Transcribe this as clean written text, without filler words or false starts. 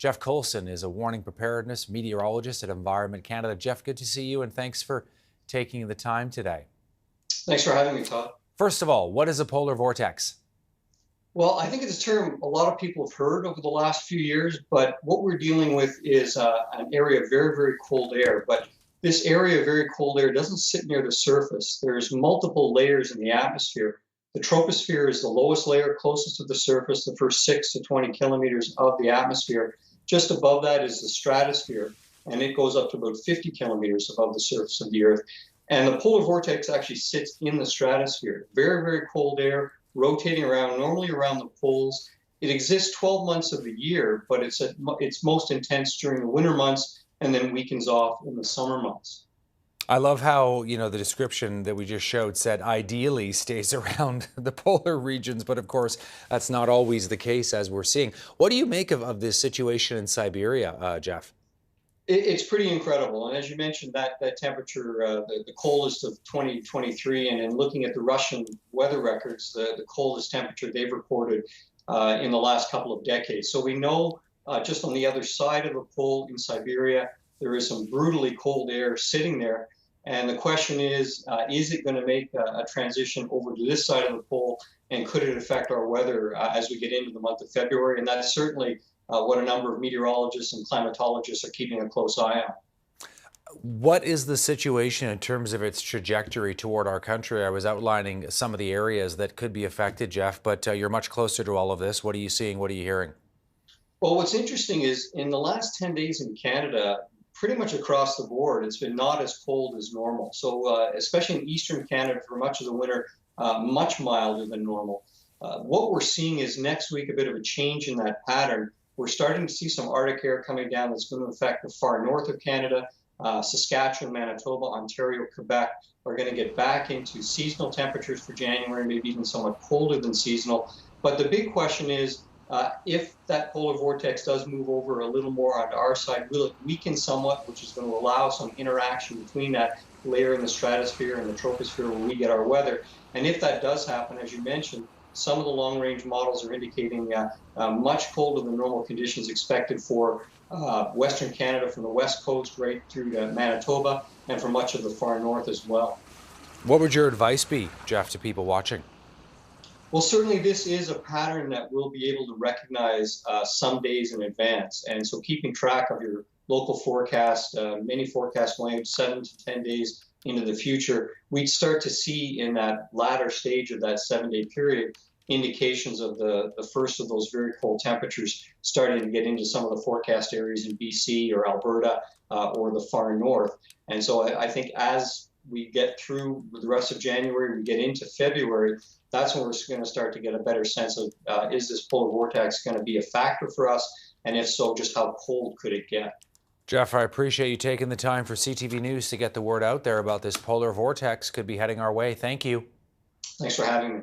Jeff Colson is a warning preparedness meteorologist at Environment Canada. Jeff, good to see you, and thanks for taking the time today. Thanks for having me, Todd. First of all, what is a polar vortex? Well, I think it's a term a lot of people have heard over the last few years, but what we're dealing with is an area of very, very cold air. But this area of very cold air doesn't sit near the surface. There's multiple layers in the atmosphere. The troposphere is the lowest layer closest to the surface, the first 6 to 20 kilometers of the atmosphere. Just above that is the stratosphere, and it goes up to about 50 kilometers above the surface of the Earth. And the polar vortex actually sits in the stratosphere. Very, very cold air rotating around, normally around the poles. It exists 12 months of the year, but it's at its most intense during the winter months and then weakens off in the summer months. I love how, the description that we just showed said ideally stays around the polar regions, but of course, that's not always the case as we're seeing. What do you make of this situation in Siberia, Jeff? It's pretty incredible. And as you mentioned, that temperature, the coldest of 2023, and in looking at the Russian weather records, the coldest temperature they've recorded in the last couple of decades. So we know just on the other side of the pole in Siberia, there is some brutally cold air sitting there. And the question is it going to make a transition over to this side of the pole? And could it affect our weather as we get into the month of February? And that's certainly what a number of meteorologists and climatologists are keeping a close eye on. What is the situation in terms of its trajectory toward our country? I was outlining some of the areas that could be affected, Jeff, but you're much closer to all of this. What are you seeing? What are you hearing? Well, what's interesting is in the last 10 days in Canada, pretty much across the board, it's been not as cold as normal. So especially in eastern Canada for much of the winter, much milder than normal. What we're seeing is next week a bit of a change in that pattern. We're starting to see some Arctic air coming down that's going to affect the far north of Canada. Saskatchewan, Manitoba, Ontario, Quebec are going to get back into seasonal temperatures for January, maybe even somewhat colder than seasonal. But the big question is, if that polar vortex does move over a little more onto our side, will it weaken somewhat, which is going to allow some interaction between that layer in the stratosphere and the troposphere where we get our weather? And if that does happen, as you mentioned, some of the long-range models are indicating much colder than normal conditions expected for Western Canada from the west coast right through to Manitoba and for much of the far north as well. What would your advice be, Jeff, to people watching? Well, certainly this is a pattern that we'll be able to recognize some days in advance. And so keeping track of your local forecast, many forecasts going out 7 to 10 days into the future, we'd start to see in that latter stage of that 7-day period indications of the first of those very cold temperatures starting to get into some of the forecast areas in BC or Alberta or the far north. And so I think as we get through the rest of January, we get into February, that's when we're going to start to get a better sense of is this polar vortex going to be a factor for us? And if so, just how cold could it get? Jeff, I appreciate you taking the time for CTV News to get the word out there about this polar vortex could be heading our way. Thank you. Thanks for having me.